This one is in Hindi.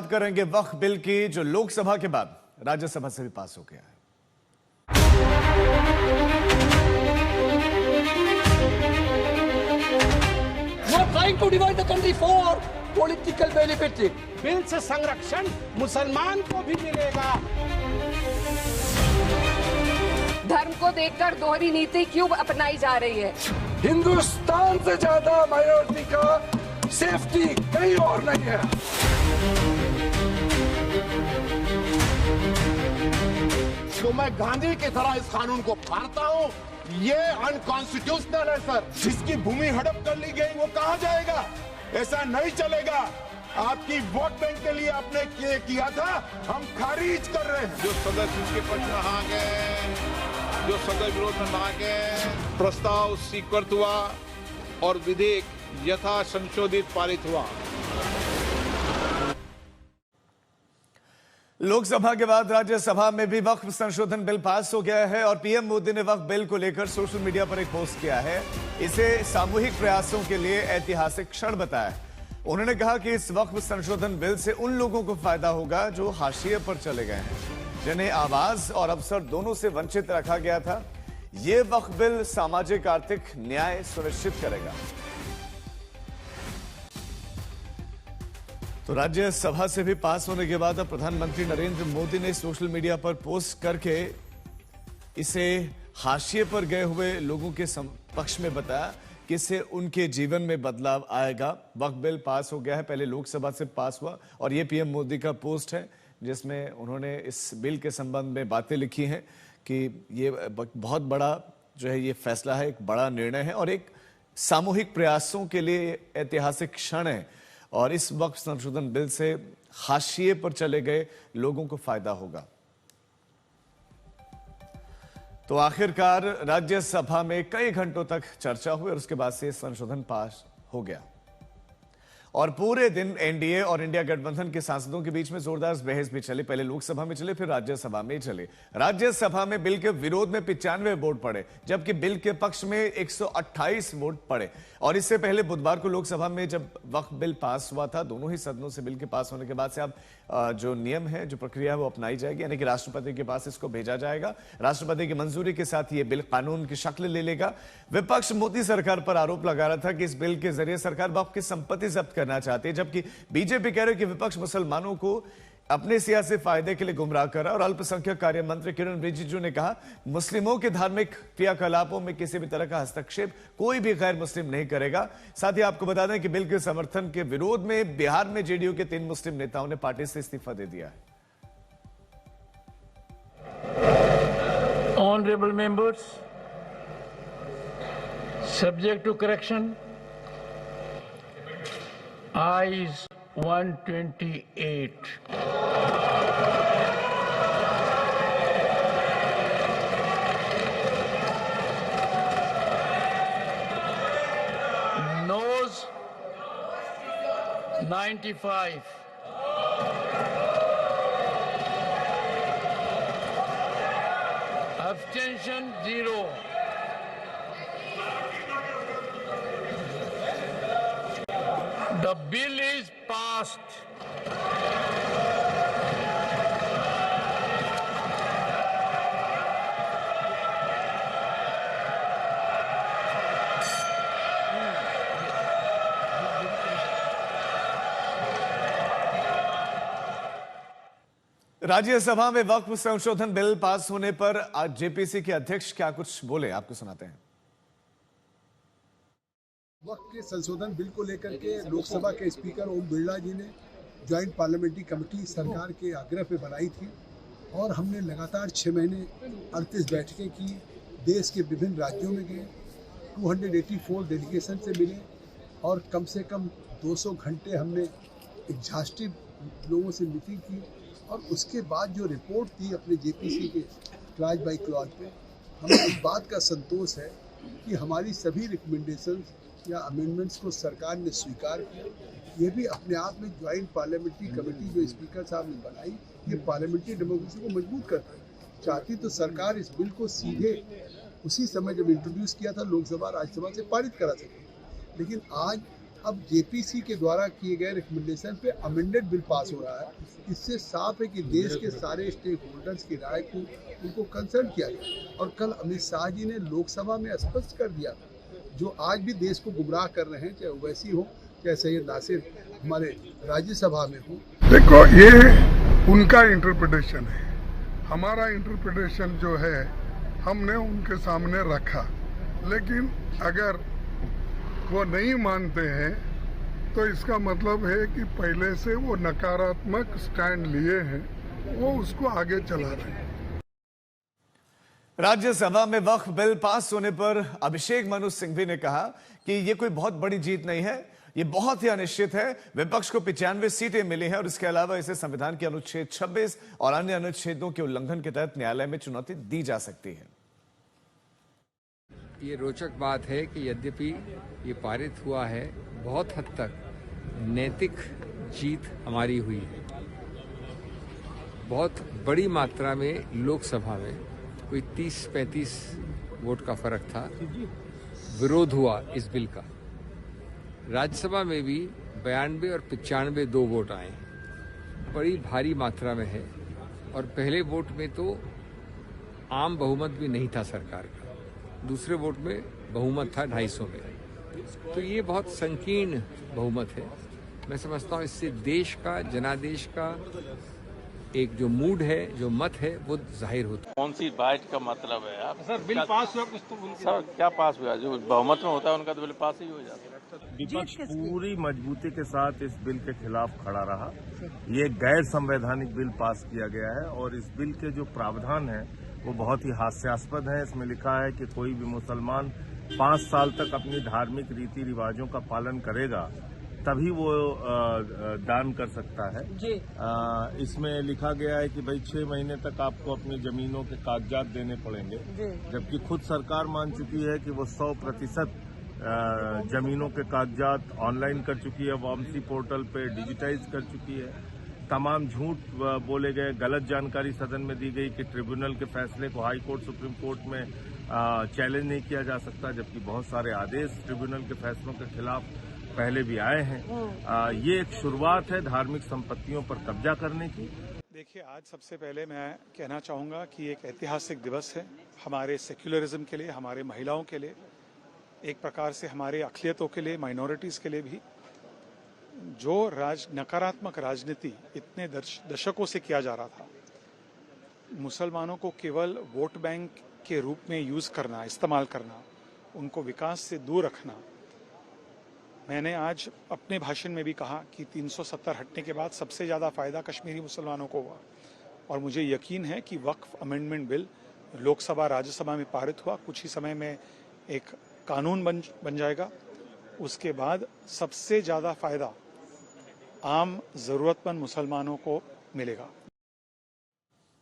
बात करेंगे वक्फ बिल की, जो लोकसभा के बाद राज्यसभा से भी पास हो गया है। Trying to divide the country for political benefit. Bill से संरक्षण मुसलमान को भी मिलेगा। धर्म को देखकर दोहरी नीति क्यों अपनाई जा रही है? हिंदुस्तान से ज्यादा माइनॉरिटी का सेफ्टी कहीं और नहीं है। तो मैं गांधी की तरह इस कानून को मानता हूँ। ये अनकॉन्स्टिट्यूशनल है सर। जिसकी भूमि हड़प कर ली गई वो कहाँ जाएगा? ऐसा नहीं चलेगा। आपकी वोट बैंक के लिए आपने किया था, हम खारिज कर रहे हैं। जो सदस्य इसके पक्ष में आ गए, जो सदस्य विरोध में आ गए, प्रस्ताव स्वीकृत हुआ और विधेयक यथा संशोधित पारित हुआ। लोकसभा के बाद राज्यसभा में भी वक्फ संशोधन बिल पास हो गया है और पीएम मोदी ने वक्फ बिल को लेकर सोशल मीडिया पर एक पोस्ट किया है। इसे सामूहिक प्रयासों के लिए ऐतिहासिक क्षण बताया है। उन्होंने कहा कि इस वक्फ संशोधन बिल से उन लोगों को फायदा होगा जो हाशिए पर चले गए हैं, जिन्हें आवाज और अवसर दोनों से वंचित रखा गया था। यह वक्फ बिल सामाजिक आर्थिक न्याय सुनिश्चित करेगा। तो राज्यसभा से भी पास होने के बाद अब प्रधानमंत्री नरेंद्र मोदी ने सोशल मीडिया पर पोस्ट करके इसे हाशिए पर गए हुए लोगों के पक्ष में बताया कि इससे उनके जीवन में बदलाव आएगा। वक्फ बिल पास हो गया है, पहले लोकसभा से पास हुआ और ये पीएम मोदी का पोस्ट है जिसमें उन्होंने इस बिल के संबंध में बातें लिखी हैं कि ये बहुत बड़ा जो है ये फैसला है, एक बड़ा निर्णय है और एक सामूहिक प्रयासों के लिए ऐतिहासिक क्षण है और इस वक्फ संशोधन बिल से हाशिए पर चले गए लोगों को फायदा होगा। तो आखिरकार राज्यसभा में कई घंटों तक चर्चा हुई और उसके बाद से संशोधन पास हो गया और पूरे दिन एनडीए और इंडिया गठबंधन के सांसदों के बीच में जोरदार बहस भी चली। पहले लोकसभा में चले, फिर राज्यसभा में चले। राज्यसभा में बिल के विरोध में 95 वोट पड़े, जबकि बिल के पक्ष में 128 वोट पड़े। और इससे पहले बुधवार को लोकसभा में जब वक्फ बिल पास हुआ था, दोनों ही सदनों से बिल के पास होने के बाद से अब जो नियम है, जो प्रक्रिया है वो अपनाई जाएगी, यानी कि राष्ट्रपति के पास इसको भेजा जाएगा। राष्ट्रपति की मंजूरी के साथ ये बिल कानून की शक्ल ले लेगा। विपक्ष मोदी सरकार पर आरोप लगा रहा था कि इस बिल के जरिए सरकार वक्फ की संपत्ति जब्त करना चाहती है, जबकि बीजेपी कह रही है कि विपक्ष मुसलमानों को अपने सियासी फायदे के लिए गुमराह कर रहा है। और अल्पसंख्यक कार्य मंत्री किरण रिजिजू ने कहा, मुस्लिमों के धार्मिक क्रियाकलापों में किसी भी तरह का हस्तक्षेप कोई भी गैर मुस्लिम नहीं करेगा। साथ ही आपको बता दें कि बिल के समर्थन के विरोध में बिहार में जेडीयू के 3 मुस्लिम नेताओं ने पार्टी से इस्तीफा दे दिया है। Honorable members, subject to correction, ayes 128. Noes 95. Abstention 0. The bill is passed. Rajya Sabha में वक्फ संशोधन बिल पास होने पर आज जेपीसी के अध्यक्ष क्या कुछ बोले, आपको सुनाते हैं। वक्फ के संशोधन बिल को लेकर के लोकसभा के स्पीकर ओम बिरला जी ने ज्वाइंट पार्लियामेंट्री कमेटी सरकार के आग्रह पे बनाई थी और हमने लगातार 6 महीने 38 बैठकें की, देश के विभिन्न राज्यों में गए, 284 डेलीगेशन से मिले और कम से कम 200 घंटे हमने एग्जॉस्टिव लोगों से मीटिंग की और उसके बाद जो रिपोर्ट थी अपने जेपीसी के क्लॉज बाई क्लॉज पे, हमें इस बात का संतोष है कि हमारी सभी रिकमेंडेशंस या अमेंडमेंट्स को सरकार ने स्वीकार किया। ये भी अपने आप में ज्वाइंट पार्लियामेंट्री कमेटी जो स्पीकर साहब ने बनाई, ये पार्लियामेंट्री डेमोक्रेसी को मजबूत करता है। चाहती तो सरकार इस बिल को सीधे उसी समय जब इंट्रोड्यूस किया था लोकसभा राज्यसभा से पारित करा सके, लेकिन आज अब जेपीसी के द्वारा किए गए रिकमेंडेशन पे अमेंडेड बिल पास हो रहा है। इससे साफ है कि देश के सारे स्टेक होल्डर्स की राय को उनको कंसल्ट किया गया और कल अमित शाह जी ने लोकसभा में स्पष्ट कर दिया जो आज भी देश को गुमराह कर रहे हैं, चाहे ओवैसी हो चाहे सैयद नासिर हमारे राज्यसभा में हो। देखो, ये उनका इंटरप्रिटेशन है, हमारा इंटरप्रिटेशन जो है हमने उनके सामने रखा, लेकिन अगर वो नहीं मानते हैं तो इसका मतलब है कि पहले से वो नकारात्मक स्टैंड लिए हैं, वो उसको आगे चला रहे हैं। राज्यसभा में वक्फ बिल पास होने पर अभिषेक मनु सिंघवी ने कहा कि ये कोई बहुत बड़ी जीत नहीं है, ये बहुत ही अनिश्चित है। विपक्ष को 95 सीटें मिली हैं और इसके अलावा इसे संविधान के अनुच्छेद 26 और अन्य अनुच्छेदों के उल्लंघन के तहत न्यायालय में चुनौती दी जा सकती है। ये रोचक बात है कि यद्यपि ये पारित हुआ है, बहुत हद तक नैतिक जीत हमारी हुई है। बहुत बड़ी मात्रा में लोकसभा में कोई 30-35 वोट का फर्क था, विरोध हुआ इस बिल का। राज्यसभा में भी 92 और 95 दो वोट आए, बड़ी भारी मात्रा में है। और पहले वोट में तो आम बहुमत भी नहीं था सरकार का, दूसरे वोट में बहुमत था 250 में। तो ये बहुत संकीर्ण बहुमत है। मैं समझता हूँ इससे देश का, जनादेश का एक जो मूड है, जो मत है, वो जाहिर होता है। कौन सी बाइट का मतलब है आप? सर बिल पास हुआ कुछ तो सर क्या पास हुआ? जो बहुमत में होता है उनका तो बिल पास ही हो जाता है। विपक्ष पूरी मजबूती के साथ इस बिल के खिलाफ खड़ा रहा। ये गैर संवैधानिक बिल पास किया गया है और इस बिल के जो प्रावधान है वो बहुत ही हास्यास्पद है। इसमें लिखा है कि कोई भी मुसलमान 5 साल तक अपनी धार्मिक रीति रिवाजों का पालन करेगा तभी वो दान कर सकता है। इसमें लिखा गया है कि भाई 6 महीने तक आपको अपनी जमीनों के कागजात देने पड़ेंगे, जबकि खुद सरकार मान चुकी है कि वो 100% जमीनों के कागजात ऑनलाइन कर चुकी है, वामसी पोर्टल पे डिजिटाइज कर चुकी है। तमाम झूठ बोले गए, गलत जानकारी सदन में दी गई कि ट्रिब्यूनल के फैसले को हाई कोर्ट, सुप्रीम कोर्ट में चैलेंज नहीं किया जा सकता, जबकि बहुत सारे आदेश ट्रिब्यूनल के फैसलों के खिलाफ पहले भी आए हैं। ये एक शुरुआत है धार्मिक संपत्तियों पर कब्जा करने की। देखिए, आज सबसे पहले मैं कहना चाहूँगा कि एक ऐतिहासिक दिवस है हमारे सेक्युलरिज्म के लिए, हमारे महिलाओं के लिए, एक प्रकार से हमारे अक़लियतों के लिए, माइनॉरिटीज़ के लिए भी। जो नकारात्मक राजनीति इतने दशकों से किया जा रहा था, मुसलमानों को केवल वोट बैंक के रूप में यूज़ करना, इस्तेमाल करना, उनको विकास से दूर रखना। मैंने आज अपने भाषण में भी कहा कि 370 हटने के बाद सबसे ज़्यादा फ़ायदा कश्मीरी मुसलमानों को हुआ और मुझे यकीन है कि वक्फ अमेंडमेंट बिल लोकसभा राज्यसभा में पारित हुआ, कुछ ही समय में एक कानून बन जाएगा। उसके बाद सबसे ज़्यादा फ़ायदा आम ज़रूरतमंद मुसलमानों को मिलेगा।